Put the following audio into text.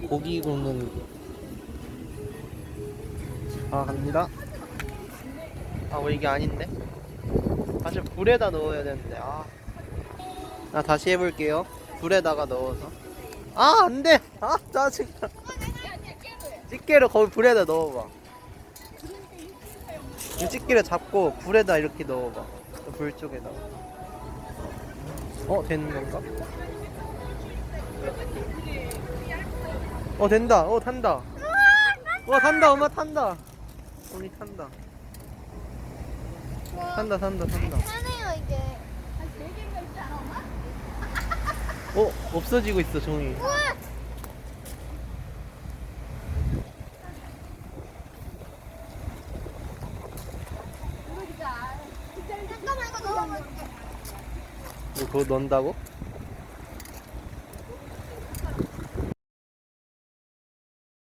고기 굽는. 아, 갑니다. 아, 왜 이게 아닌데? 사실 불에다 넣어야 되는데. 나 다시 해볼게요. 불에다가 넣어서. 안 돼! 짜증나. 집게를 거기 불에다 넣어봐. 이 집게를 잡고 불에다 이렇게 넣어봐. 불 쪽에다. 되는 건가? 된다. 탄다. 탄다. 엄마 탄다. 언니 탄다. 탄다. 타네요 이게. 없어지고 있어, 종이. 우와. 잠깐만 이거 넣어볼게. 그거 넣는다고?